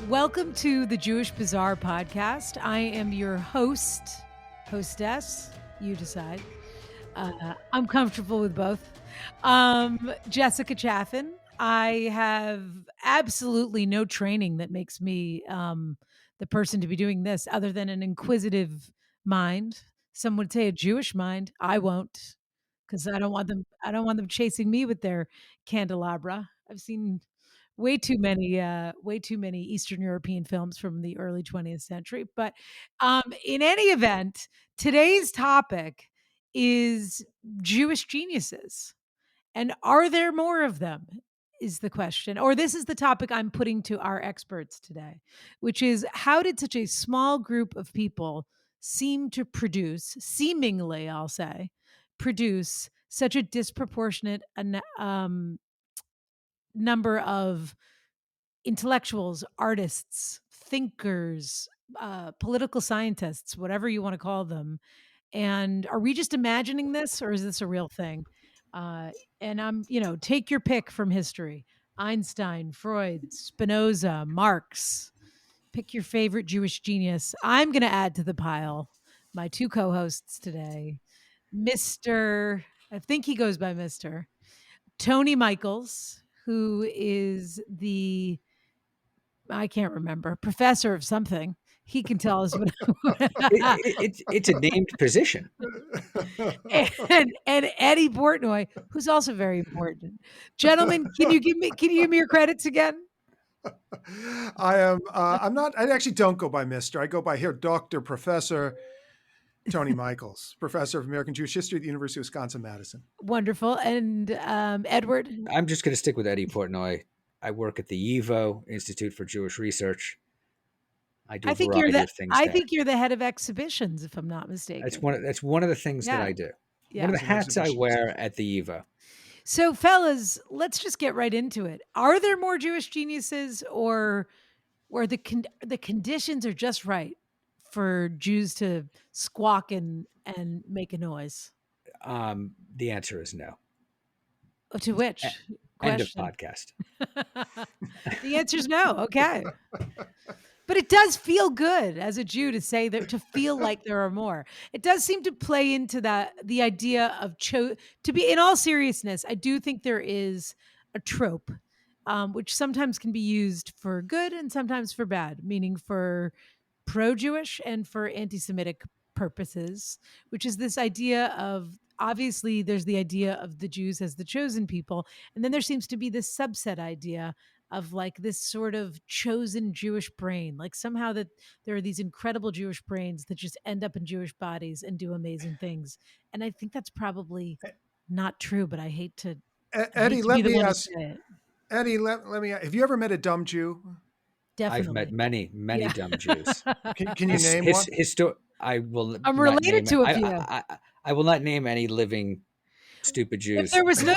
Welcome to the Jewish Bazaar podcast. I am your hostess, you decide. I'm comfortable with both. Jessica Chaffin. I have absolutely no training that makes me the person to be doing this other than an inquisitive mind. Some would say a Jewish mind. I won't, because I don't want them chasing me with their candelabra. I've seen way too many Eastern European films from the early 20th century. But in any event, today's topic is Jewish geniuses. And are there more of them? Is the question. Or this is the topic I'm putting to our experts today, which is how did such a small group of people seemingly, I'll say, produce such a disproportionate number of intellectuals, artists, thinkers, political scientists, whatever you want to call them. And are we just imagining this or is this a real thing? And take your pick from history: Einstein, Freud, Spinoza, Marx. Pick your favorite Jewish genius. I'm going to add to the pile my two co hosts today, Mr. I think he goes by Mr. Tony Michels, who is I can't remember, professor of something. He can tell us what. It's a named position. and Eddy Portnoy, who's also very important. Gentlemen, can you give me your credits again? I am. I'm not. I actually don't go by Mister. I go by here, Doctor Professor Tony Michels, Professor of American Jewish History at the University of Wisconsin-Madison. Wonderful. And Edward? I'm just going to stick with Eddy Portnoy. I work at the YIVO, Institute for Jewish Research. I do a variety of things I think you're the head of exhibitions, if I'm not mistaken. That's one of the things that I do. Yeah. One of the hats I wear at the YIVO. So, fellas, let's just get right into it. Are there more Jewish geniuses, or the conditions are just right for Jews to squawk and make a noise? The answer is no. To which? End of podcast. The answer is no. Okay. But it does feel good as a Jew to say that, to feel like there are more. It does seem to play into the idea of to be, in all seriousness, I do think there is a trope, which sometimes can be used for good and sometimes for bad, meaning for pro-Jewish and for anti-Semitic purposes, which is this idea of, obviously there's the idea of the Jews as the chosen people, and then there seems to be this subset idea of like this sort of chosen Jewish brain, like somehow that there are these incredible Jewish brains that just end up in Jewish bodies and do amazing things. And I think that's probably not true, but I hate to Eddy, let me ask. Eddy, let me. Have you ever met a dumb Jew? Definitely. I've met many dumb Jews. Can you name one? I'm related to a few. I will not name any living stupid Jews. If there was no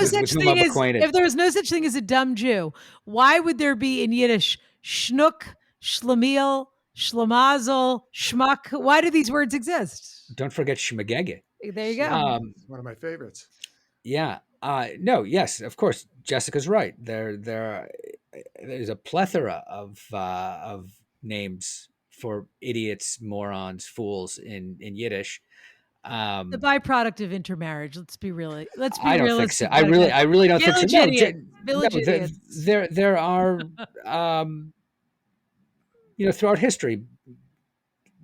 such thing as a dumb Jew, why would there be in Yiddish schnook, schlemiel, schlemazel, schmuck? Why do these words exist? Don't forget schmagege. There you go. One of my favorites. Yeah. No. Yes. Of course. Jessica's right. There's a plethora of names for idiots, morons, fools in Yiddish. The byproduct of intermarriage. Let's be realistic. I don't think so. I really don't think so. Village idiots. There are, throughout history,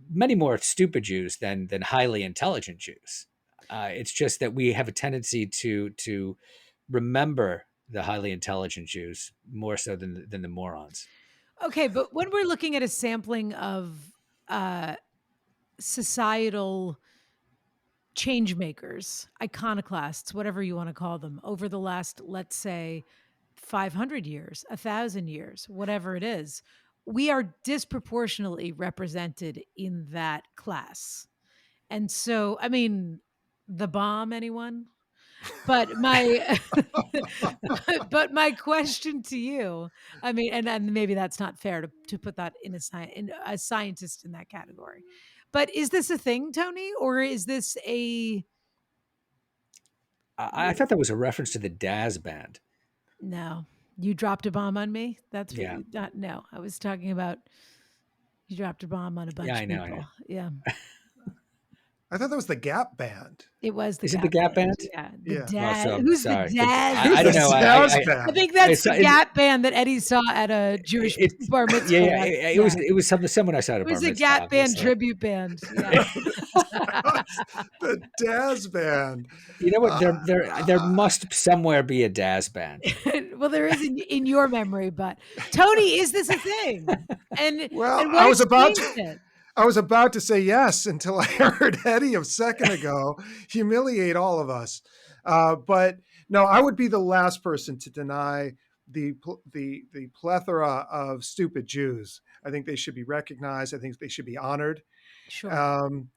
many more stupid Jews than highly intelligent Jews. It's just that we have a tendency to remember the highly intelligent Jews more so than the morons. Okay, but when we're looking at a sampling of societal change makers, iconoclasts, whatever you want to call them, over the last, let's say, 500 years, 1,000 years, whatever it is, we are disproportionately represented in that class. And so, I mean, the bomb, anyone? But my question to you, I mean, and maybe that's not fair to put that in a scientist in that category. But is this a thing, Tony, or is this a? I thought that was a reference to the Daz band. No, You dropped a bomb on me? That's what Yeah. you not no, I was talking about you dropped a bomb on a Yeah, bunch I of know, I know. people. Yeah. I thought that was the Gap Band. It was the Is it the Gap Gap Band, Band? yeah. The Yeah. Oh, Daz so who's the sorry. Daz? Who's I don't the know. jazz I band? think that's It's the Gap Band that Eddie saw at a Jewish it's bar yeah, mitzvah yeah. once, It yeah. it was someone I saw at a It was bar the mitzvah, Gap Band obviously. tribute band, yeah. The Daz Band. You know what? Uh, There must somewhere be a Daz band. Well, there is in your memory, but Tony, is this a thing? well, And what explains it? I was about to say yes until I heard Eddie a second ago humiliate all of us. But no, I would be the last person to deny the plethora of stupid Jews. I think they should be recognized. I think they should be honored. Sure. Um,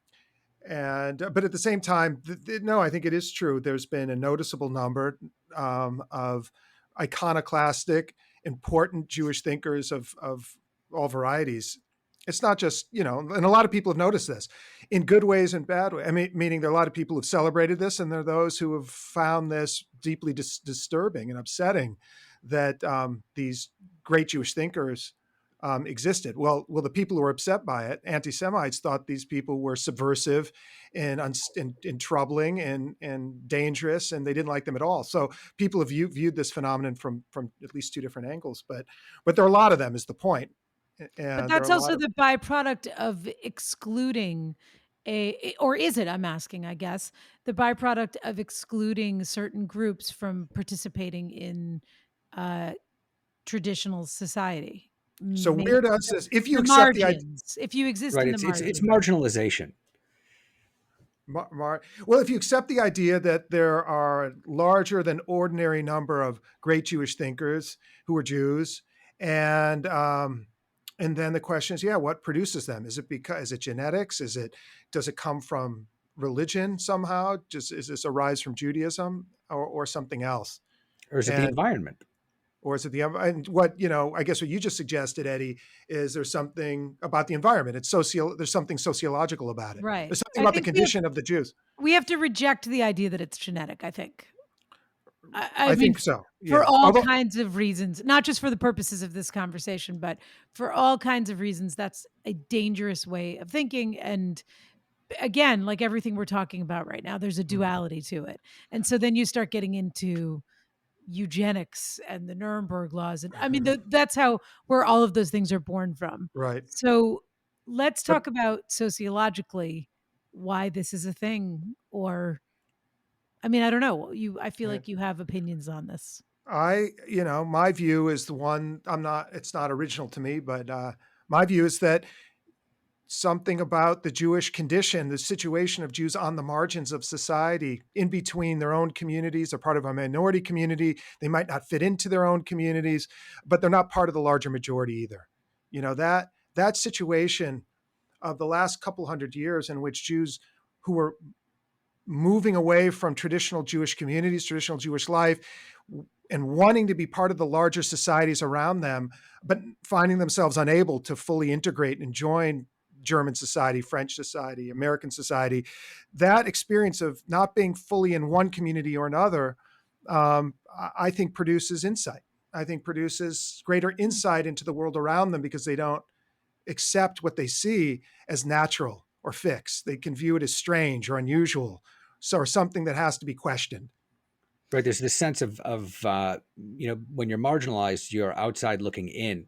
and but at the same time, no, I think it is true. There's been a noticeable number of iconoclastic, important Jewish thinkers of all varieties. It's not just, and a lot of people have noticed this in good ways and bad ways. I mean, meaning there are a lot of people who've celebrated this, and there are those who have found this deeply disturbing and upsetting that these great Jewish thinkers existed. Well, the people who were upset by it, anti-Semites, thought these people were subversive and troubling and dangerous, and they didn't like them at all. So people have viewed this phenomenon from at least two different angles. But there are a lot of them, is the point. But And there are that's a lot also of the byproduct of excluding or is it, I'm asking, I guess, the byproduct of excluding certain groups from participating in uh, traditional society? so Maybe where does this? If you the accept the idea, margins, if you exist Right. in the It's margins. marginalization. well, if you accept the idea that there are a larger than ordinary number of great Jewish thinkers who are Jews, and then the question is, yeah, what produces them? Is it genetics? Does it come from religion somehow? Just is this arise from Judaism or something else? Or is it the And environment? or is it and what, I guess what you just suggested, Eddie, is there's something about the environment. There's something sociological about it. Right. There's something I about the think condition of the Jews. we have to reject the idea that it's genetic, I think. I I mean, think so. for Yeah. all Although, kinds of reasons, not just for the purposes of this conversation, but for all kinds of reasons, that's a dangerous way of thinking. And again, like everything we're talking about right now, there's a duality to it. And so then you start getting into eugenics and the Nuremberg laws. And I mean, that's where all of those things are born from. right. So let's But talk about sociologically why this is a thing. Or, I mean, I don't know. I feel yeah, like you have opinions on this. my view is the one it's not original to me, but my view is that something about the Jewish condition, the situation of Jews on the margins of society, in between their own communities, are part of a minority community. They might not fit into their own communities, but they're not part of the larger majority either. That situation of the last couple hundred years in which Jews who were moving away from traditional Jewish communities, traditional Jewish life, and wanting to be part of the larger societies around them, but finding themselves unable to fully integrate and join German society, French society, American society, that experience of not being fully in one community or another, I think produces insight. I think produces greater insight into the world around them because they don't accept what they see as natural or fixed. They can view it as strange or unusual, or something that has to be questioned. Right. There's this sense of when you're marginalized, you're outside looking in.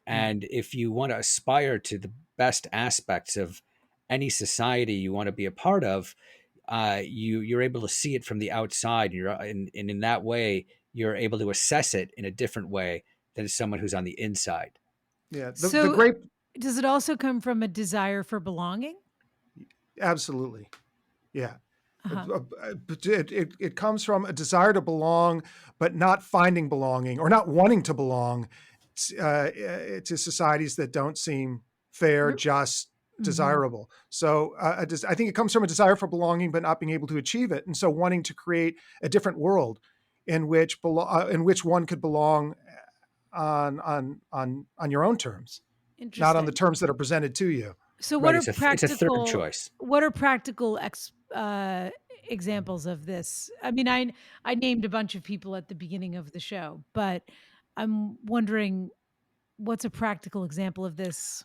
And if you want to aspire to the best aspects of any society you want to be a part of, you're able to see it from the outside. And in that way, you're able to assess it in a different way than someone who's on the inside. Yeah, the So great, does it also come from a desire for belonging? absolutely, yeah. Uh-huh. It comes from a desire to belong, but not finding belonging or not wanting to belong to societies that don't seem fair, just, Mm-hmm. desirable. So I think it comes from a desire for belonging, but not being able to achieve it, and so wanting to create a different world in which one could belong on your own terms, not on the Interesting. terms that are presented to you. So Right. It's a third choice. what are practical examples of this? I mean, I named a bunch of people at the beginning of the show, but I'm wondering what's a practical example of this?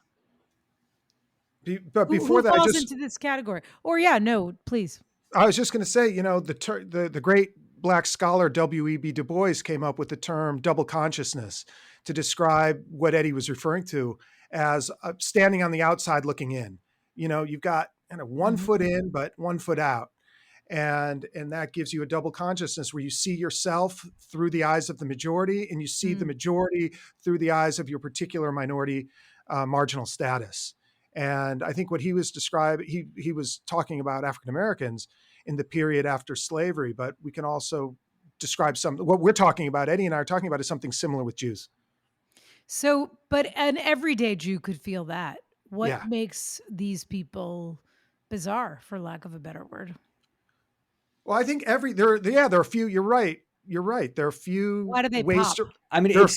But Who before who that, falls into this category? Or yeah, no, please. I was just going to say, the great black scholar W.E.B. Du Bois came up with the term double consciousness to describe what Eddie was referring to as standing on the outside looking in. You've got kind of one foot Mhm. in, but one foot out. And that gives you a double consciousness where you see yourself through the eyes of the majority and you see the Mm. majority through the eyes of your particular minority marginal status. And I think what he was describing, he was talking about African Americans in the period after slavery, but we can also describe what we're talking about, Eddie and I are talking about, is something similar with Jews. So, but an everyday Jew could feel that. What Yeah. makes these people bizarre, for lack of a better word? Well, I think there are a few. You're right. You're right. There are a few Why do they ways pop? to. I mean, There are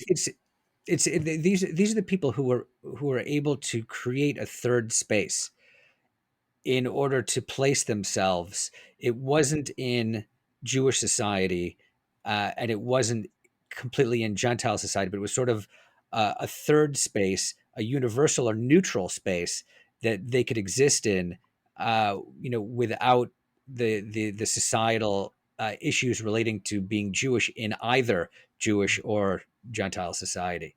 these are the people who are able to create a third space in order to place themselves. It wasn't in Jewish society, and it wasn't completely in Gentile society, but it was sort of a third space, a universal or neutral space that they could exist in, without the societal issues relating to being Jewish in either Jewish or Gentile society.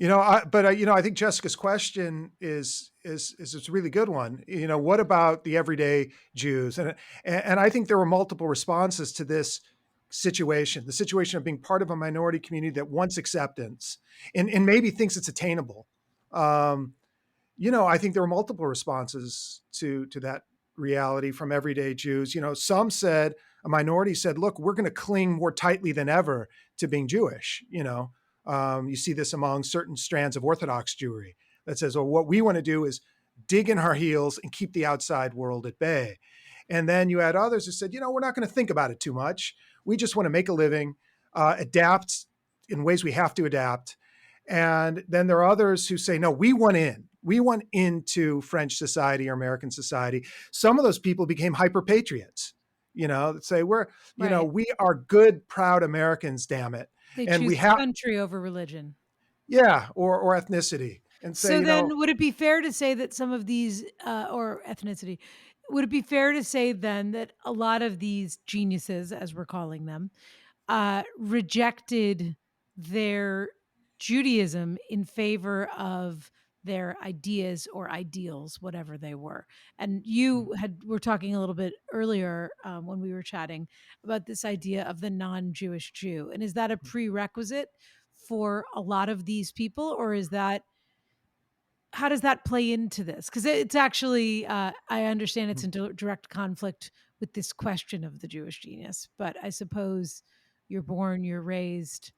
I think Jessica's question is a really good one. What about the everyday Jews? And I think there were multiple responses to this situation, the situation of being part of a minority community that wants acceptance and maybe thinks it's attainable. Um, I think there were multiple responses to that reality from everyday Jews. A minority said, "Look, we're going to cling more tightly than ever to being Jewish." You see this among certain strands of Orthodox Jewry that says, "Well, what we want to do is dig in our heels and keep the outside world at bay." And then you had others who said, "We're not going to think about it too much. We just want to make a living, adapt in ways we have to adapt." And then there are others who say, no, we want in. We want into French society or American society. Some of those people became hyper patriots, that say Right. we are good, proud Americans, damn it. They And choose we have, country over religion. yeah, or ethnicity and say, So then would it be fair to say that some of these, or ethnicity, would it be fair to say then that a lot of these geniuses, as we're calling them, rejected their Judaism in favor of their ideas or ideals, whatever they were? And you were talking a little bit earlier when we were chatting about this idea of the non-Jewish Jew, and is that a prerequisite for a lot of these people, or is that how does that play into this? Because it's actually, I understand it's in direct conflict with this question of the Jewish genius, but I suppose you're born, you're raised.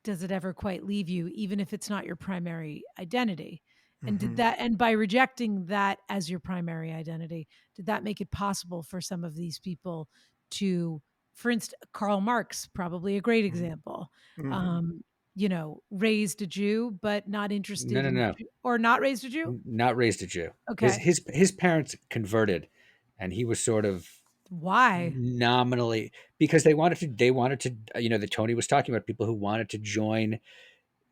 Does it ever quite leave you, even if it's not your primary identity? And did Mhm. that, and by rejecting that as your primary identity, did that make it possible for some of these people to, for instance, Karl Marx, probably a great Mhm. example, Mhm. um, raised a Jew, but not No, interested no, in, no. or not raised a Jew? Not raised a Jew. His Okay. his his parents converted, and he was sort of Why? nominally, because they wanted to that Tony was talking about, people who wanted to join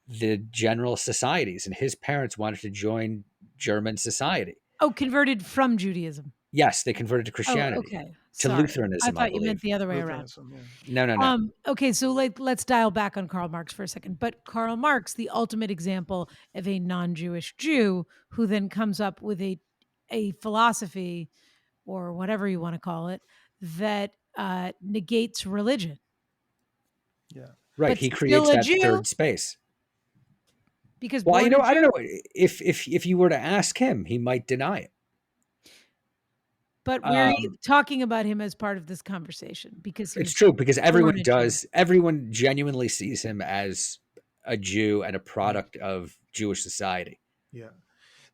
the general societies, and his parents wanted to join German society. Oh, converted from Judaism. Yes, they converted to Oh, Christianity, okay. to Sorry. I Lutheranism, I thought you meant believe. the other way around. Lutheranism, yeah. No, no, no. Okay, so let's dial back on Karl Marx for a second. But Karl Marx, the ultimate example of a non-Jewish Jew who then comes up with a philosophy or whatever you want to call it that negates religion, Yeah. Right, but he still creates a that Jew third space. because Well, born a I don't know Jew. if you were to ask him, he might deny it. But we're Um, talking about him as part of this conversation because he it's was true, because born a Jew. everyone genuinely sees him as a Jew and a Yeah. product of Jewish society. Yeah.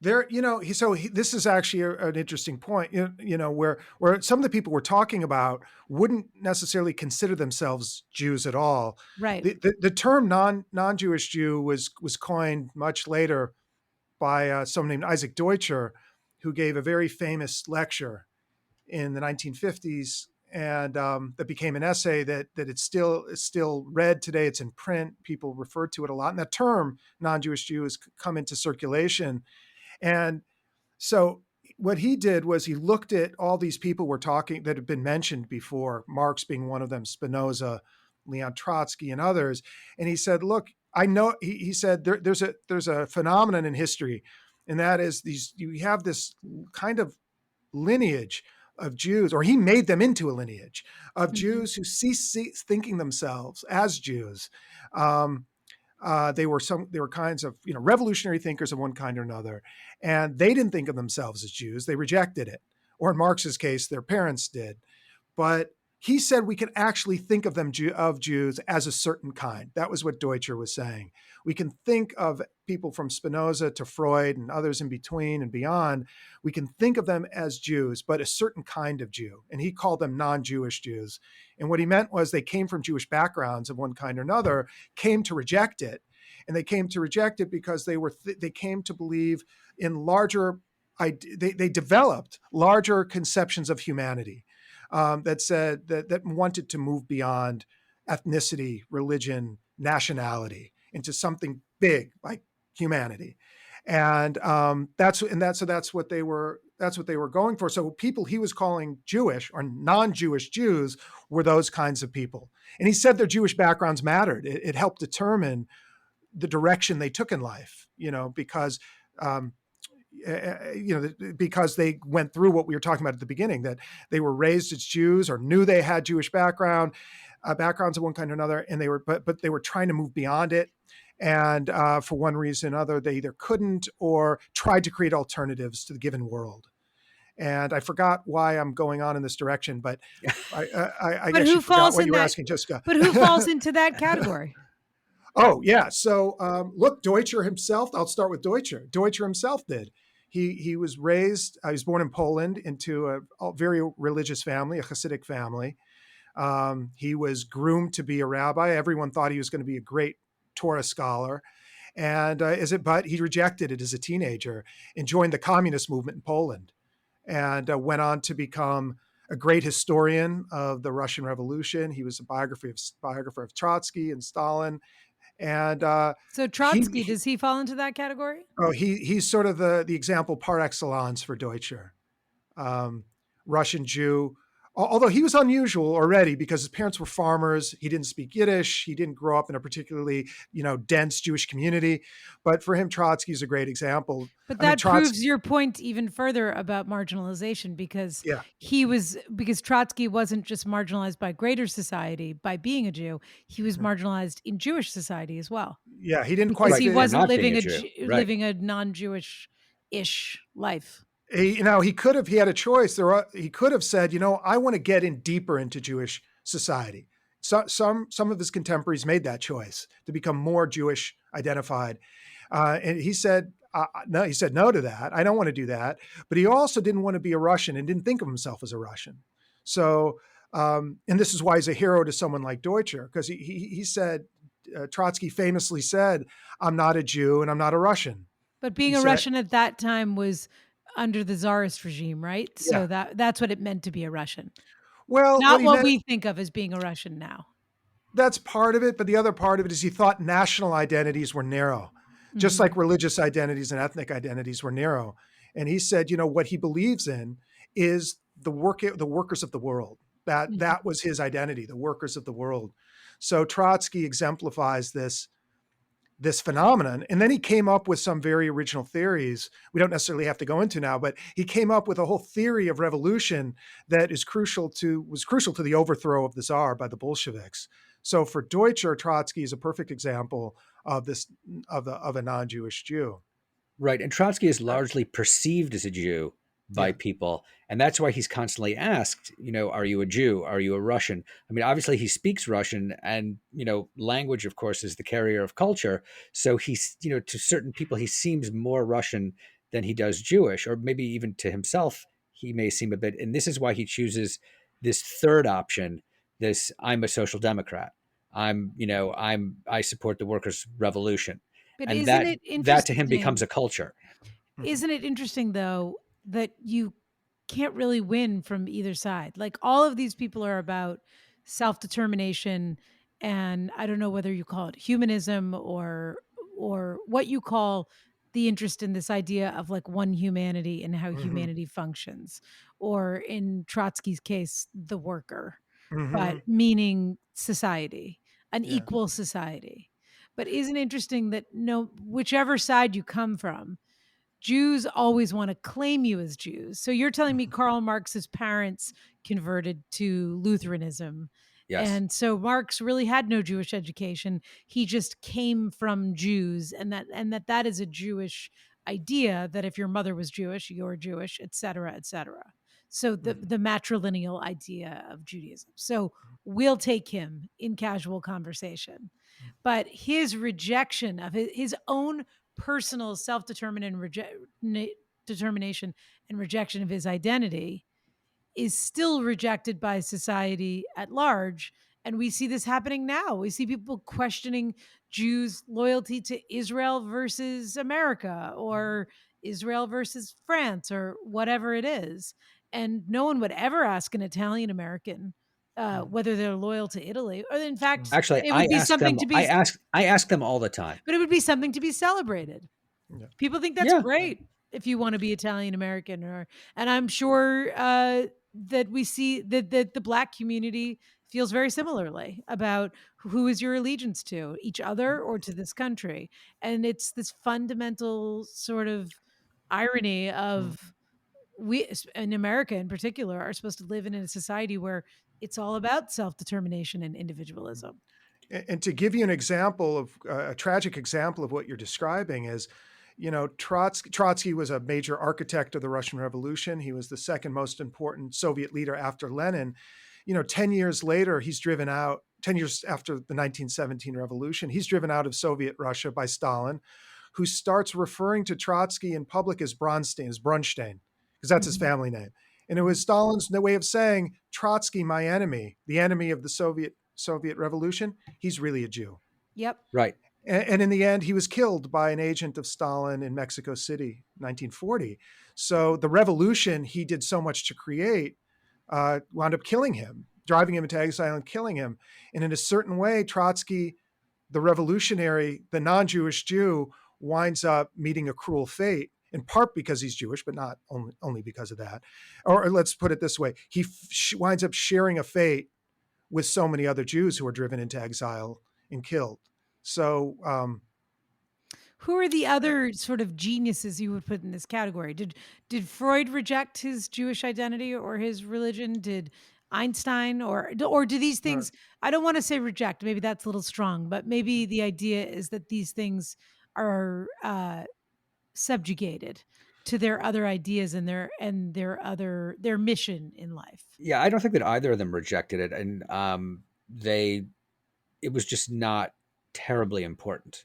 This is actually an interesting point, where some of the people we're talking about wouldn't necessarily consider themselves Jews at all. Right. The term non-Jewish Jew was coined much later by someone named Isaac Deutscher, who gave a very famous lecture in the 1950s. and that became an essay that it's still read today. It's in print. People refer to it a lot. And that term, non-Jewish Jew, has come into circulation. And so what he did was he looked at all these people we're talking that have been mentioned before, Marx being one of them, Spinoza, Leon Trotsky, and others. And he said, look, I know, he said, there's a phenomenon in history, and that is you have this kind of lineage of Jews, or he made them into a lineage of Mhm. Jews who cease thinking themselves as Jews. Um, they were kinds of revolutionary thinkers of one kind or another, and they didn't think of themselves as Jews. They rejected it, or in Marx's case, their parents did. But he said we can actually think of them of Jews as a certain kind. That was what Deutscher was saying. We can think of people from Spinoza to Freud and others in between and beyond. We can think of them as Jews, but a certain kind of Jew. And he called them non-Jewish Jews. And what he meant was they came from Jewish backgrounds of one kind or another, came to reject it. And they came to reject it because they came to believe in larger, they developed larger conceptions of humanity that said that wanted to move beyond ethnicity, religion, nationality into something big like humanity, and that's what they were. That's what they were going for. So people he was calling Jewish or non-Jewish Jews were those kinds of people, and he said their Jewish backgrounds mattered. It helped determine the direction they took in life. Because um, because they went through what we were talking about at the beginning, that they were raised as Jews or knew they had Jewish backgrounds of one kind or another, and but they were trying to move beyond it. And for one reason or another, they either couldn't or tried to create alternatives to the given world. And I forgot why I'm going on in this direction, but I But guess you who forgot falls what in you were that asking, Jessica. but who falls into that category? Oh, yeah. So look, Deutscher himself, I'll start with Deutscher. Deutscher himself did. He was was born in Poland into a very religious family, a Hasidic family. He was groomed to be a rabbi. Everyone thought he was going to be a great Torah scholar. And but he rejected it as a teenager and joined the communist movement in Poland, and went on to become a great historian of the Russian Revolution. He was a biographer of Trotsky and Stalin, and So Trotsky, he does he fall into that category? he's sort of the example par excellence for Deutscher, um, Russian Jew. Although he was unusual already because his parents were farmers, he didn't speak Yiddish, he didn't grow up in a particularly dense Jewish community. But for him, Trotsky is a great example. But I mean, that Trotsky, proves your point even further about marginalization yeah, because Trotsky wasn't just marginalized by greater society by being a Jew, he was marginalized in Jewish society as well yeah, he didn't because quite Right, he for fit. wasn't not being a Jew. Right. living a non-Jewish-ish life. He could have, he had a choice. He could have said, I want to get in deeper into Jewish society. So, some of his contemporaries made that choice to become more Jewish identified. And he said, no, he said no to that. I don't want to do that. But he also didn't want to be a Russian and didn't think of himself as a Russian. So, and this is why he's a hero to someone like Deutscher, because he said, Trotsky famously said, I'm not a Jew and I'm not a Russian. But He being a said, Russian at that time was under the Tsarist regime, right? yeah. So that's what it meant to be a Russian. Well, what Not he what meant, we think of as being a Russian now. that's part of it, but the other part of it is he thought national identities were narrow, just like Mhm. religious identities and ethnic identities were narrow. And he said, what he believes in is the workers of the world. That Mhm. was his identity, the workers of the world. So Trotsky exemplifies this phenomenon. And then he came up with some very original theories we don't necessarily have to go into now, but he came up with a whole theory of revolution that was crucial to the overthrow of the Tsar by the Bolsheviks. So for Deutscher, Trotsky is a perfect example of this of a non-Jewish Jew. Right. And Trotsky is largely perceived as a Jew by Yeah. people. And that's why he's constantly asked, are you a Jew? Are you a Russian? I mean, obviously he speaks Russian and, language, of course, is the carrier of culture. So he's, to certain people, he seems more Russian than he does Jewish, or maybe even to himself, he may seem a bit. And this is why he chooses this third option, this I'm a social democrat. I support the workers' revolution, But and isn't it that to him becomes interesting? a culture. Mhm. Isn't it interesting though that you can't really win from either side. Like all of these people are about self-determination, and I don't know whether you call it humanism or what you call the interest in this idea of like one humanity and how Hmm. humanity functions, or in Trotsky's case, the worker, but Hmm. meaning society, an Yeah. equal society. But isn't it interesting that no, whichever side you come from, Jews always want to claim you as Jews. So you're telling me Karl Marx's parents converted to Lutheranism. Yes. And so Marx really had no Jewish education. He just came from Jews, and that is a Jewish idea, that if your mother was Jewish, you're Jewish, et cetera, et cetera. So the matrilineal idea of Judaism. So we'll take him in casual conversation. But his rejection of his own personal determination and rejection of his identity is still rejected by society at large. And we see this happening now. We see people questioning Jews' loyalty to Israel versus America, or Israel versus France, or whatever it is. And no one would ever ask an Italian American whether they're loyal to Italy. Or in fact, Actually, it would be something to be, I ask them all the time. but it would be something to be celebrated. Yeah. People think that's Yeah. great if you want to be Italian American, or, and I'm sure that we see that the Black community feels very similarly about who is your allegiance to, each other or to this country. And it's this fundamental sort of irony of, we in America in particular are supposed to live in a society where it's all about self-determination and individualism. And to give you an example of a tragic example of what you're describing is, Trotsky was a major architect of the Russian Revolution. He was the second most important Soviet leader after Lenin. 10 years later, he's driven out, 10 years after the 1917 revolution, he's driven out of Soviet Russia by Stalin, who starts referring to Trotsky in public as Brunstein, because that's his Mhm. family name. And it was Stalin's way of saying, Trotsky, my enemy, the enemy of the Soviet Revolution, he's really a Jew. Yep. Right. And in the end, he was killed by an agent of Stalin in Mexico City, 1940. So the revolution he did so much to create wound up killing him, driving him into exile and killing him. And in a certain way, Trotsky, the revolutionary, the non-Jewish Jew, winds up meeting a cruel fate, in part because he's Jewish, but not only because of that. Or let's put it this way, he winds up sharing a fate with so many other Jews who were driven into exile and killed. So, who are the other sort of geniuses you would put in this category? Did Freud reject his Jewish identity or his religion? Did Einstein, or do these uh, things, I don't want to say reject, maybe that's a little strong, but maybe the idea is that these things are subjugated to their other ideas and their mission in life. Yeah, I don't think that either of them rejected it, and they it was just not terribly important.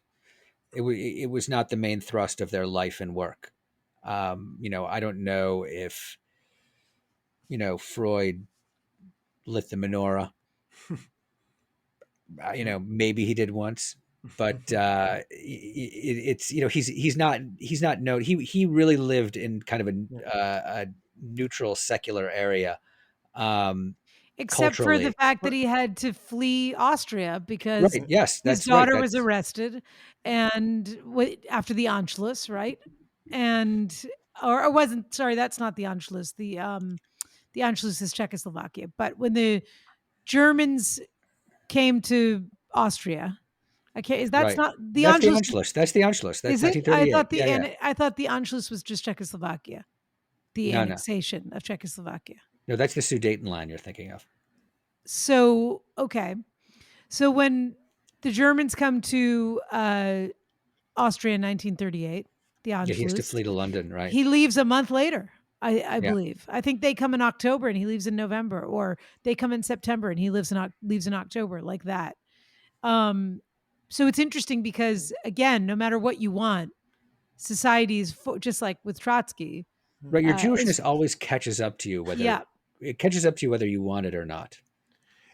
It was not the main thrust of their life and work. I don't know if Freud lit the menorah. Maybe he did once, but it's he's not known. He really lived in kind of a neutral secular area, um, Except for the culturally. fact that he had to flee Austria because Right. Yes, his that's right. daughter was That's arrested, and after the Anschluss, right? And or it wasn't, sorry, that's not the Anschluss. The Anschluss is Czechoslovakia. But when the Germans came to Austria, okay, is that's right. not the That's the Anschluss, Anschluss. That's the Anschluss. That's is it? I 1938. thought Yeah, yeah. I thought the Anschluss was just Czechoslovakia, the No, no, annexation of Czechoslovakia. no. That's the Sudeten line you're thinking of. So, okay. So when the Germans come to Austria in 1938, the Yeah, he has to Anschluss, flee to London, right? he leaves a month later. I Yeah, believe. I think they come in October and he leaves in November, or they come in September and he leaves in October, like that. Um, so it's interesting because, again, no matter what you want, society is just like with Trotsky. right. Your Is Jewishness always catches up to you, whether Yeah, it catches up to you whether you want it or not.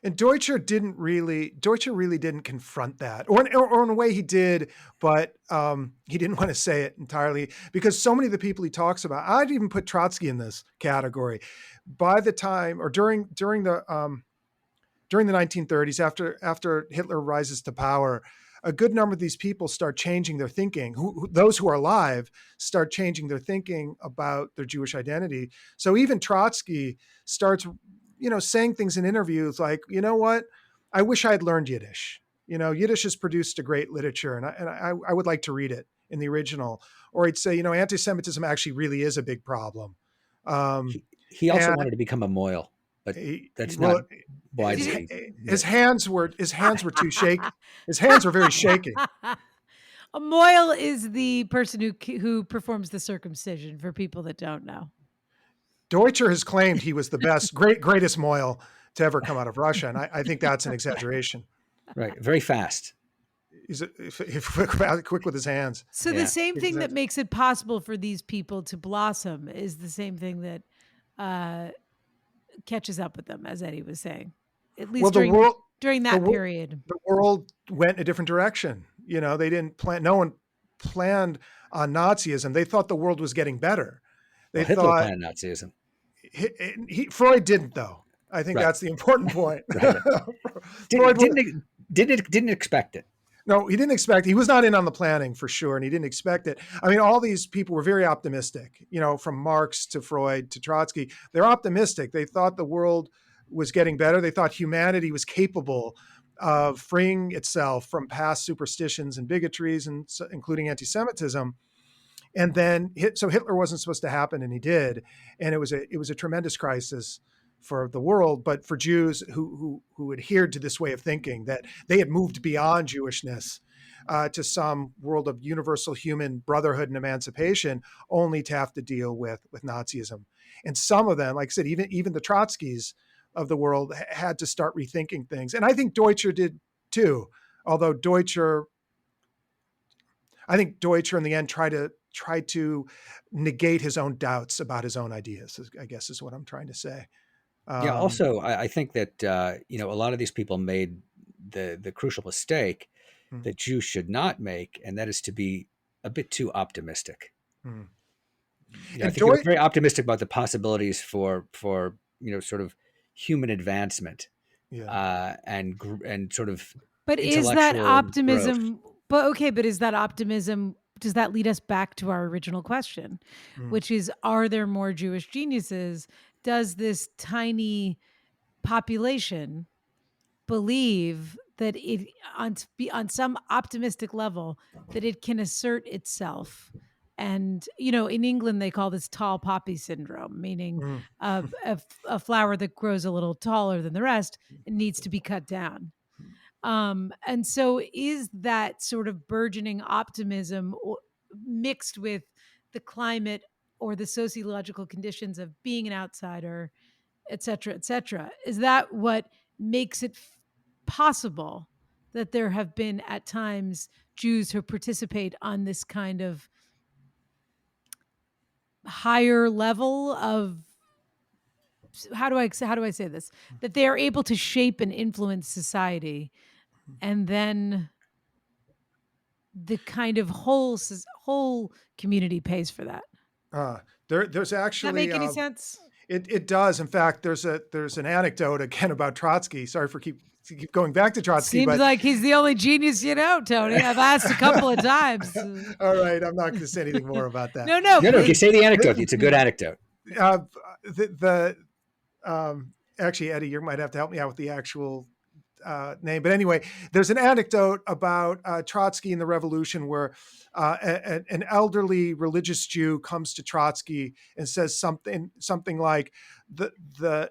And Deutscher really didn't confront that, or in a way he did, but he didn't want to say it entirely because so many of the people he talks about, I'd even put Trotsky in this category. By the time or during the 1930s, after Hitler rises to power, a good number of these people start changing their thinking. Those who are alive start changing their thinking about their Jewish identity. So even Trotsky starts, saying things in interviews like, you know what, I wish I had learned Yiddish. Yiddish has produced a great literature, and I would like to read it in the original. Or he'd say, anti-Semitism actually really is a big problem. He also And wanted to become a Mohel, but that's not well, widely. his hands were too shaky. His hands were very shaky. A Moyle is the person who performs the circumcision for people that don't know. Deutscher has claimed he was the greatest Moyle to ever come out of Russia, and I think that's an exaggeration. Right, very fast. He's quick with his hands. So the same thing that makes it possible for these people to blossom is the same thing that catches up with them, as Eddy was saying. At least during that period, the world went a different direction. They didn't plan. No one planned on Nazism. They thought the world was getting better. They Hitler planned Nazism. Freud didn't, though. I think that's the important point. Freud didn't expect it. No, he didn't expect it. He was not in on the planning for sure, and he didn't expect it. I mean, all these people were very optimistic, from Marx to Freud to Trotsky. They're optimistic. They thought the world was getting better. They thought humanity was capable of freeing itself from past superstitions and bigotries, and including anti-Semitism. And then, so Hitler wasn't supposed to happen, and he did. And it was a tremendous crisis for the world, but for Jews who adhered to this way of thinking, that they had moved beyond Jewishness to some world of universal human brotherhood and emancipation, only to have to deal with Nazism. And some of them, like I said, even the Trotskys of the world had to start rethinking things. And I think Deutscher did too, although I think Deutscher in the end tried to negate his own doubts about his own ideas, I guess is what I'm trying to say. Also, I think that a lot of these people made the crucial mistake that Jews should not make, and that is to be a bit too optimistic. I think they were very optimistic about the possibilities for sort of human advancement, and sort of. But is that optimism? Growth. But is that optimism? Does that lead us back to our original question, which is, are there more Jewish geniuses? Does this tiny population believe that it, on some optimistic level, that it can assert itself? And, in England, they call this tall poppy syndrome, meaning a flower that grows a little taller than the rest and needs to be cut down. And so is that sort of burgeoning optimism mixed with the climate or the sociological conditions of being an outsider, et cetera, is that what makes it possible that there have been at times Jews who participate on this kind of higher level of, how do I say this, that they are able to shape and influence society, and then the kind of whole community pays for that? There's actually. Does that make any sense? It does. In fact, there's an anecdote again about Trotsky. Sorry for keep going back to Trotsky. Seems like he's the only genius Tony. I've asked a couple of times. All right, I'm not going to say anything more about that. No. You say the anecdote. It's a good anecdote. Actually, Eddy, you might have to help me out with the actual name. But anyway, there's an anecdote about Trotsky and the revolution where an elderly religious Jew comes to Trotsky and says something like, the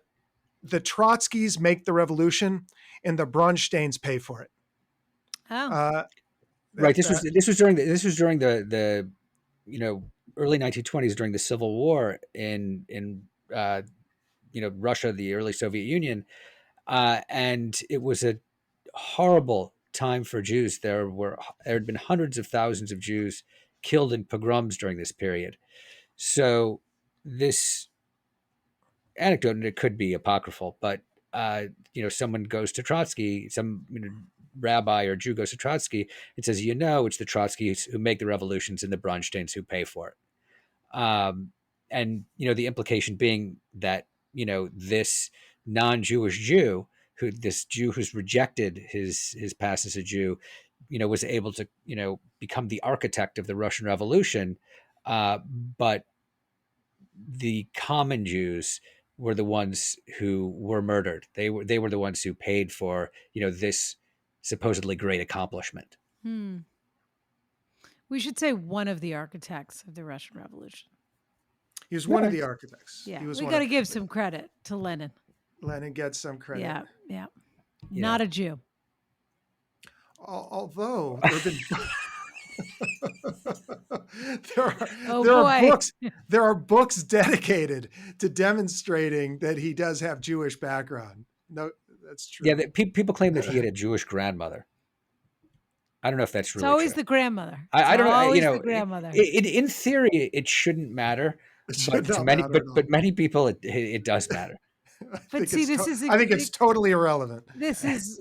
Trotskys make the revolution and the Bronsteins pay for it. Oh. Right. This was during the early 1920s, during the Civil War in Russia, the early Soviet Union. And it was a horrible time for Jews. There had been hundreds of thousands of Jews killed in pogroms during this period. So this anecdote, and it could be apocryphal, but someone goes to Trotsky, some rabbi or Jew goes to Trotsky and says, it's the Trotskys who make the revolutions and the Bronsteins who pay for it. And the implication being that this non-Jewish Jew, this Jew who's rejected his past as a Jew, was able to become the architect of the Russian Revolution, but the common Jews were the ones who were murdered. They were the ones who paid for this supposedly great accomplishment. We should say one of the architects of the Russian Revolution. He was one of the architects. Yeah, he was we got to give some credit to Lenin. Lenin gets some credit. Yeah. Not a Jew. Although there are books dedicated to demonstrating that he does have Jewish background. No, that's true. Yeah, people claim that he had a Jewish grandmother. I don't know if that's really It's always true. the grandmother. I don't know. Always the grandmother. In theory, it shouldn't matter, but many people, it does matter. But see, I think it's totally irrelevant. This is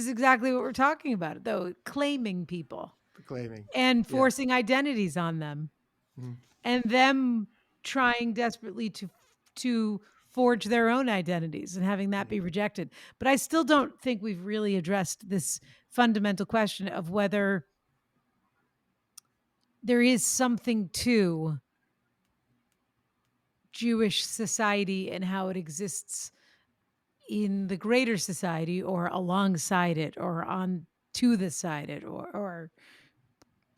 exactly what we're talking about, though. Claiming people, and forcing identities on them, and them trying desperately to forge their own identities and having that be rejected. But I still don't think we've really addressed this fundamental question of whether there is something to Jewish society and how it exists in the greater society, or alongside it, or on to the side it, or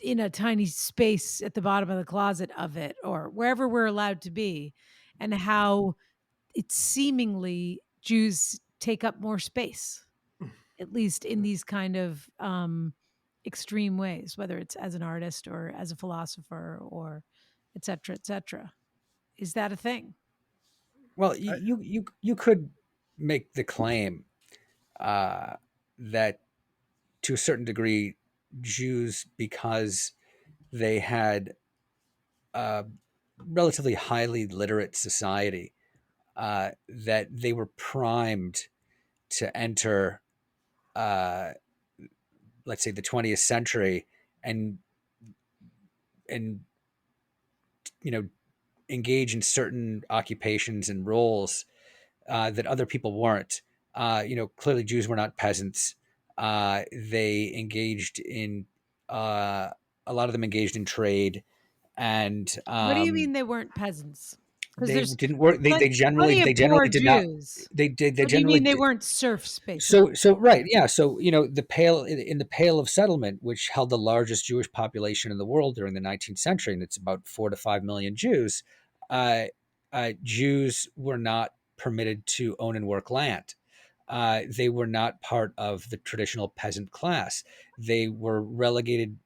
in a tiny space at the bottom of the closet of it, or wherever we're allowed to be, and how it's seemingly Jews take up more space, at least in these kind of extreme ways, whether it's as an artist or as a philosopher or et cetera, et cetera. Is that a thing? Well, you could make the claim that to a certain degree, Jews, because they had a relatively highly literate society, that they were primed to enter, let's say, the 20th century and engage in certain occupations and roles that other people weren't. Clearly Jews were not peasants. They engaged in a lot of them engaged in trade, and what do you mean they weren't peasants? They didn't work. They generally did not. They generally. They weren't serfs, basically. So right, yeah. So the Pale in the Pale of Settlement, which held the largest Jewish population in the world during the 19th century, and it's about 4 to 5 million Jews. Jews were not permitted to own and work land. They were not part of the traditional peasant class. They were relegated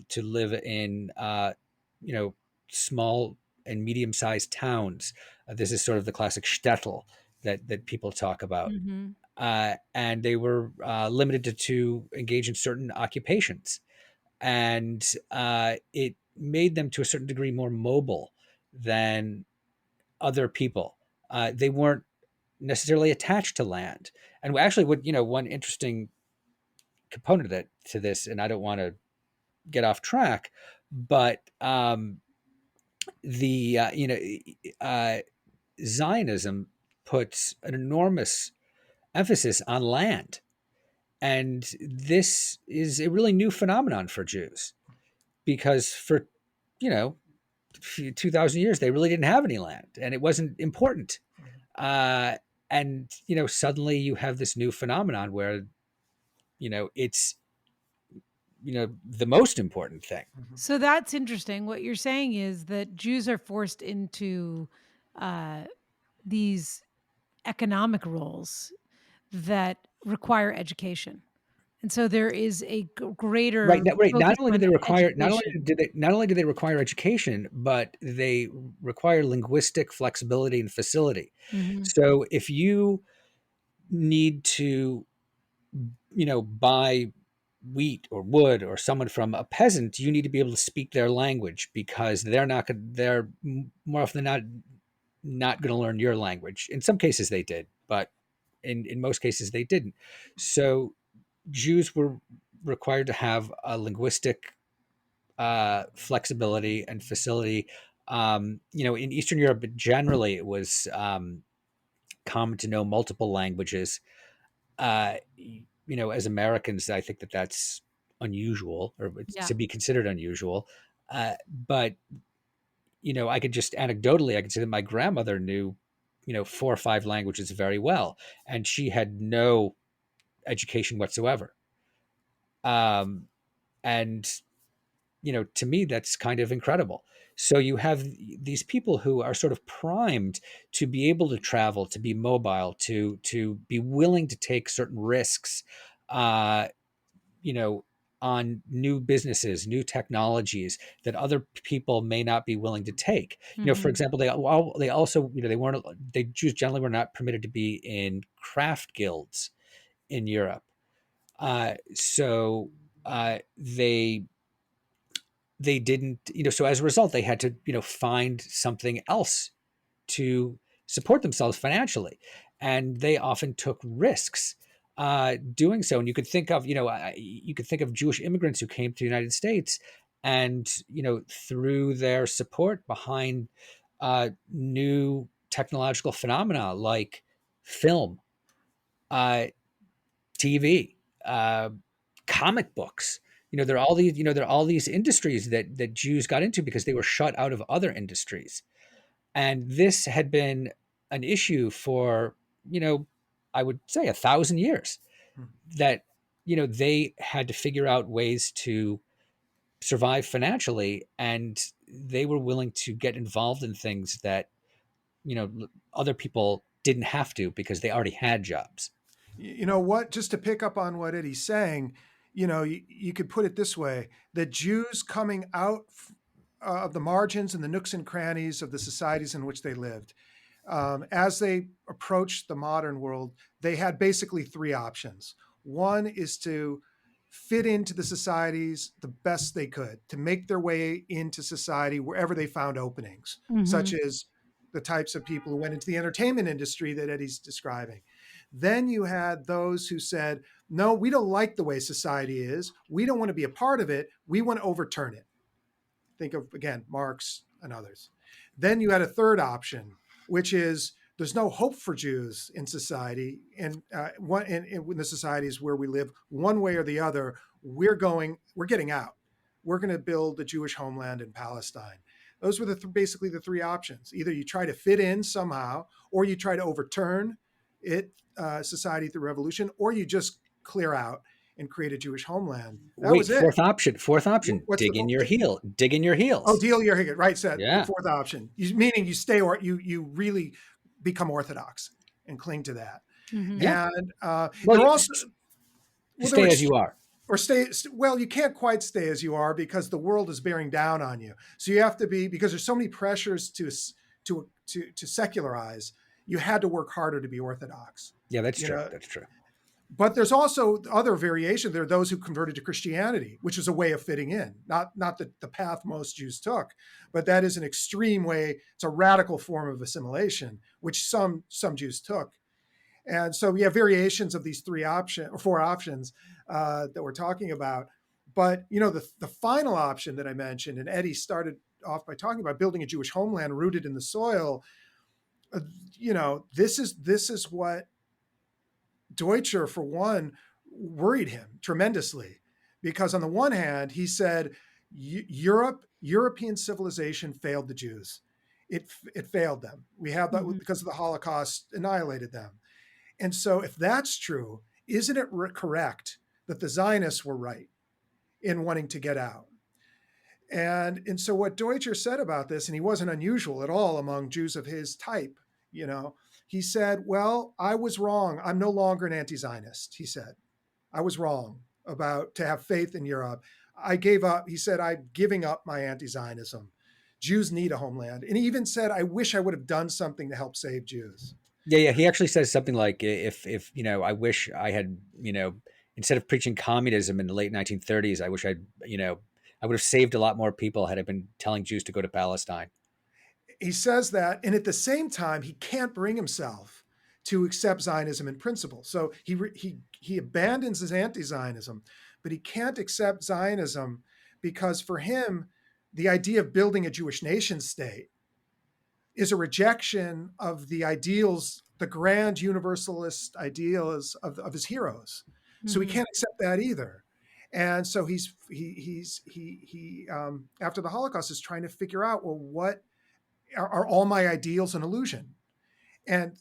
to live in small and medium-sized towns. This is sort of the classic shtetl that people talk about. Mm-hmm. And they were limited to engage in certain occupations. And it made them, to a certain degree, more mobile than other people. They weren't necessarily attached to land. And actually, one interesting component to this, and I don't want to get off track, but Zionism puts an enormous emphasis on land, and this is a really new phenomenon for Jews, because for 2,000 years they really didn't have any land, and it wasn't important. And suddenly you have this new phenomenon where it's the most important thing. So that's interesting. What you're saying is that Jews are forced into these economic roles that require education, and so there is a greater right. Not only do they require education, but they require linguistic flexibility and facility. Mm-hmm. So if you need to buy wheat or wood or someone from a peasant, you need to be able to speak their language, because they're more often than not going to learn your language. In some cases they did, but in most cases they didn't. So Jews were required to have a linguistic flexibility and facility. In Eastern Europe, generally, it was common to know multiple languages. As Americans, I think that that's unusual, or it's Yeah. to be considered unusual. But I could just anecdotally, I could say that my grandmother knew, 4 or 5 languages very well, and she had no education whatsoever. And to me, that's kind of incredible. So you have these people who are sort of primed to be able to travel, to be mobile, to be willing to take certain risks, uh, you know, on new businesses, new technologies that other people may not be willing to take. For Hmm. example, they also, they Jews generally were not permitted to be in craft guilds in Europe. So they didn't, so as a result, they had to, find something else to support themselves financially. And they often took risks doing so. And you could think of, you could think of Jewish immigrants who came to the United States and, through their support behind new technological phenomena like film, uh, TV, comic books. There are all these industries that Jews got into because they were shut out of other industries, and this had been an issue for I would say 1,000 years. That they had to figure out ways to survive financially, and they were willing to get involved in things that other people didn't have to because they already had jobs. You know what? Just to pick up on what Eddie's saying, you could put it this way: the Jews coming out of the margins and the nooks and crannies of the societies in which they lived, as they approached the modern world, they had basically three options. One is to fit into the societies the best they could, to make their way into society wherever they found openings, such Hmm. as the types of people who went into the entertainment industry that Eddie's describing. Then you had those who said, no, we don't like the way society is. We don't want to be a part of it. We want to overturn it. Think of, again, Marx and others. Then you had a third option, which is there's no hope for Jews in society, and in the societies where we live, one way or the other, we're getting out. We're going to build a Jewish homeland in Palestine. Those were basically the three options. Either you try to fit in somehow, or you try to overturn it, society through revolution, or you just clear out and create a Jewish homeland. That Wait, was it. fourth option, What's the dig in your Oh, heels. deal your Higgins, right? Said the Yeah. fourth option, meaning you stay or you really become orthodox and cling to that. Hmm. Yeah. And Well, there are also there were stay as you are. or stay well. You can't quite stay as you are because the world is bearing down on you. So you have to be, because there's so many pressures to secularize. You had to work harder to be orthodox. Yeah, that's You true. know, That's true. but there's also other variation. There are those who converted to Christianity, which is a way of fitting in, not the path most Jews took, but that is an extreme way. It's a radical form of assimilation, which some Jews took. And so we have variations of these four options that we're talking about. But the final option that I mentioned, and Eddie started off by talking about building a Jewish homeland rooted in the soil. This is what Deutscher, for one, worried him tremendously, because on the one hand, he said European civilization failed the Jews. It failed them. We have that Hmm. because of the Holocaust annihilated them. And so, if that's true, isn't it correct that the Zionists were right in wanting to get out? And so, what Deutscher said about this, and he wasn't unusual at all among Jews of his type, he said, well, I was wrong. I'm no longer an anti-Zionist. He said, I was wrong about to have faith in Europe. I gave up. He said, I'm giving up my anti-Zionism. Jews need a homeland. And he even said, I wish I would have done something to help save Jews. Yeah. He actually says something like, if I wish I had, instead of preaching communism in the late 1930s, I wish I would have saved a lot more people had I been telling Jews to go to Palestine. He says that. And at the same time, he can't bring himself to accept Zionism in principle. So he abandons his anti-Zionism, but he can't accept Zionism because for him, the idea of building a Jewish nation state is a rejection of the ideals, the grand universalist ideals of his heroes. So he Mhm. can't accept that either. And so after the Holocaust is trying to figure out, well, what are all my ideals an illusion? And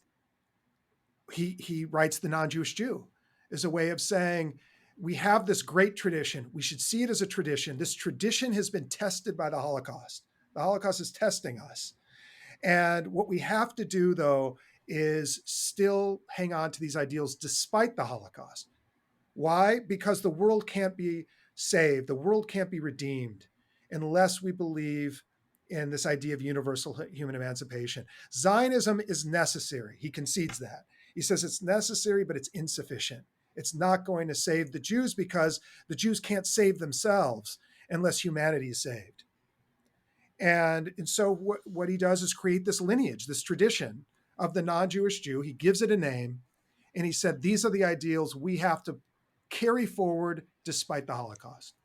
he writes The Non-Jewish Jew as a way of saying, we have this great tradition. We should see it as a tradition. This tradition has been tested by the Holocaust. The Holocaust is testing us. And what we have to do, though, is still hang on to these ideals despite the Holocaust. Why? Because the world can't be saved, the world can't be redeemed unless we believe in this idea of universal human emancipation. Zionism is necessary. He concedes that. He says it's necessary, but it's insufficient. It's not going to save the Jews because the Jews can't save themselves unless humanity is saved. And so what he does is create this lineage, this tradition of the non-Jewish Jew. He gives it a name, and he said, these are the ideals we have to carry forward despite the Holocaust.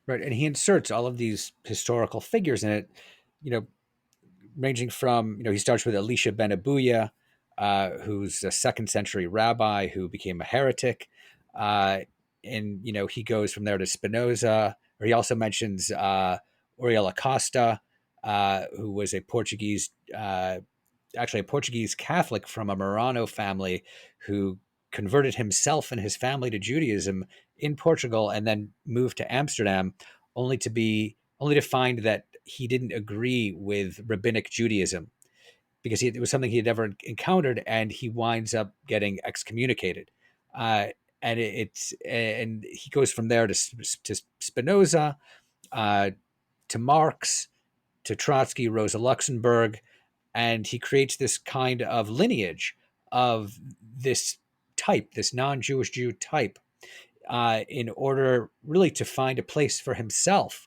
Right. And he inserts all of these historical figures in it, you know, ranging from, he starts with Elisha ben Abuya, who's a second century rabbi who became a heretic. And, he goes from there to Spinoza, or he also mentions Uriel Acosta, who was a Portuguese, actually a Portuguese Catholic from a Marrano family who converted himself and his family to Judaism in Portugal and then moved to Amsterdam, only to find that he didn't agree with rabbinic Judaism because it was something he had never encountered, and he winds up getting excommunicated. And he goes from there to Spinoza, to Marx, to Trotsky, Rosa Luxemburg, and he creates this kind of lineage of this type, this non-Jewish Jew type, in order really to find a place for himself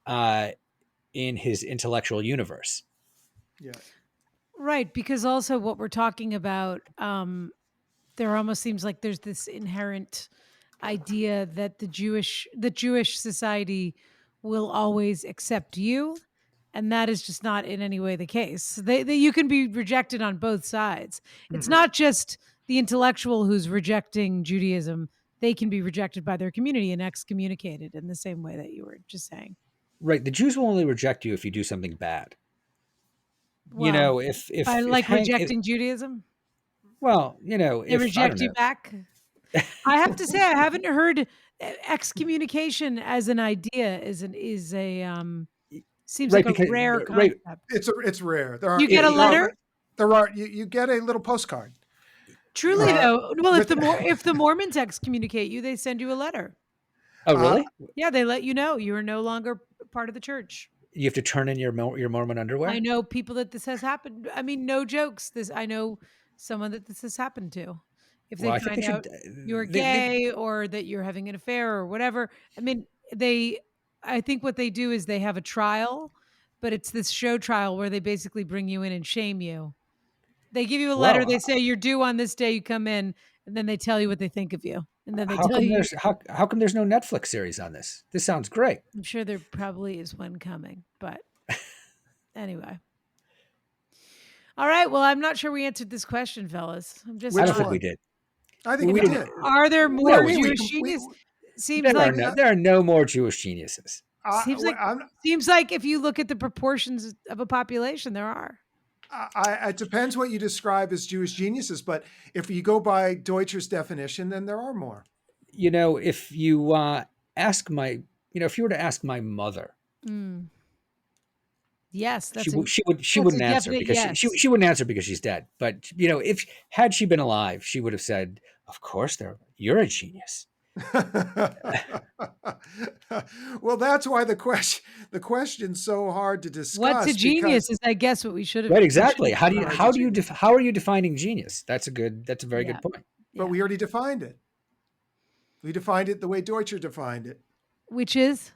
in his intellectual universe. Yeah. Right, because also what we're talking about, there almost seems like there's this inherent idea that the Jewish society will always accept you, and that is just not in any way the case. They you can be rejected on both sides. It's Mm-hmm. not just the intellectual who's rejecting Judaism. They can be rejected by their community and excommunicated in the same way that you were just saying. Right. The Jews will only reject you if you do something bad. Well, by If like Hank, rejecting Judaism, well, they if I don't reject you know, back. I have to say I haven't heard excommunication as an idea is a seems right? like a Because rare right, concept. It's rare. There are You get a it, letter? you get a little postcard. Truly right. though, well, With if the Mormons excommunicate you, they send you a letter. Oh, uh, really? Yeah, they let you know you are no longer part of the church. You have to turn in your Mormon I underwear. know people that this has happened. I mean, no jokes. I know someone that this has happened to. If Well, they I think they find out should. you're They gay or that you're having an affair or whatever, I mean, they I think what they do is they have a trial, but it's this show trial where they basically bring you in and shame you. They give you a letter, they well, say you're due on this day, you come in, and then they tell you what they think of you. And then they how tell come you how come there's no Netflix series on this? This sounds great. I'm sure there probably is one coming, but anyway. All right. Well, I'm not sure we answered this question, fellas. I'm just I which don't not. think we one? did. I think We we didn't. did. Are there No, more we we Jewish com- we. genius? Seems like There are no more Jewish geniuses. seems like I'm, seems like if you look at the proportions of a population, there are. it depends what you describe as Jewish geniuses, but if you go by Deutscher's definition, then there are more. If you ask my, if you were to ask my mother, Mm. Yes, she that's a wouldn't answer definite because yes. she wouldn't answer because she's dead. But if had she been alive, she would have said, "Of course, you're a genius." Well, that's why the question's so hard to What's a discuss genius because is I guess what we Right, should exactly. have come up. How are you defining genius? That's a very Yeah. good point. but Yeah. we already defined it. We defined it the way Deutscher defined it, Which is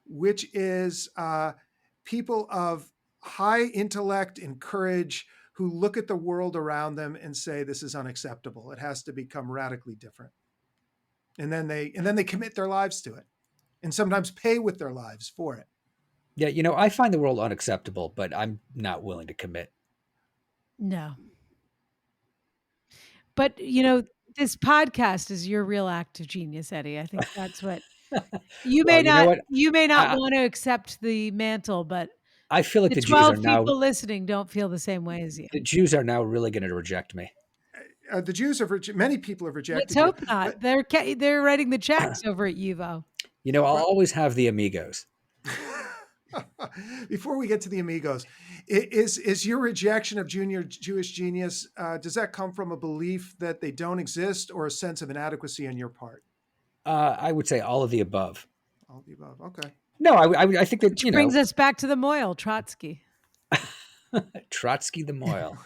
which is people of high intellect and courage who look at the world around them and say, this is unacceptable. It has to become radically different. And then they commit their lives to it, and sometimes pay with their lives for it. Yeah, you know, I find the world unacceptable, but I'm not willing to commit. No. But, you know, this podcast is your real act of genius, Eddy. I think that's what you Well, may you know not what? I, want to accept the mantle, but I feel like the the Jews are 12 now people listening don't feel the same way as you. really going to reject me. The Jews have many people have Let's rejected you, hope not. but They're writing the checks over at YUVO. You know, I'll always have the amigos. before we get to the amigos, is your rejection of junior Jewish genius, does that come from a belief that they don't exist, or a sense of inadequacy on your part? I would say all of the above. All of the above. Okay. No, I think that, Which brings us back to the Mohel, Trotsky. Trotsky the Mohel.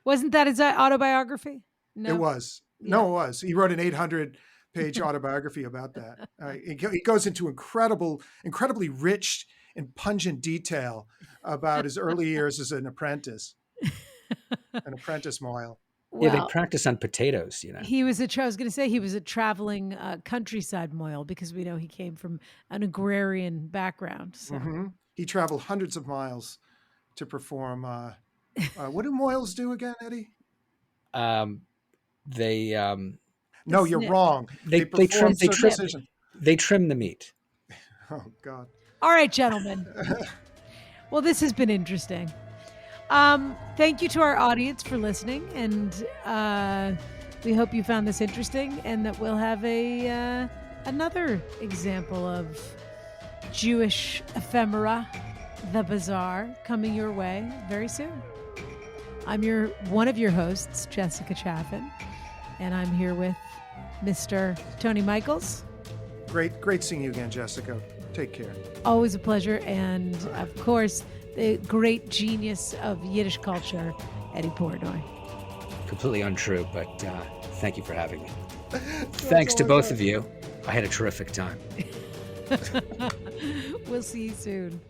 Wasn't that his autobiography? No. It was. Yeah. No, it was. He wrote an 800-page autobiography about that. He goes into incredibly rich and pungent detail about his early years as an apprentice Mohel. Yeah, they Well, practice on potatoes, you know. I was going to say he was a traveling countryside Mohel, because we know he came from an agrarian background. So. Mm-hmm. He traveled hundreds of miles to perform. What do Mohels do again, Eddy? No, you're snip. wrong. They perform trim circumcision. they trim the meat. Oh God. All right, gentlemen. Well, this has been interesting. Thank you to our audience for listening, and we hope you found this interesting, and that we'll have another example of Jewish ephemera, the bizarre, coming your way very soon. I'm one of your hosts, Jessica Chaffin, and I'm here with Mr. Tony Michels. Great seeing you again, Jessica. Take care. Always a pleasure, and of course, the great genius of Yiddish culture, Eddy Portnoy. Completely untrue, but thank you for having me. Thanks to both of you. I had a terrific time. We'll see you soon.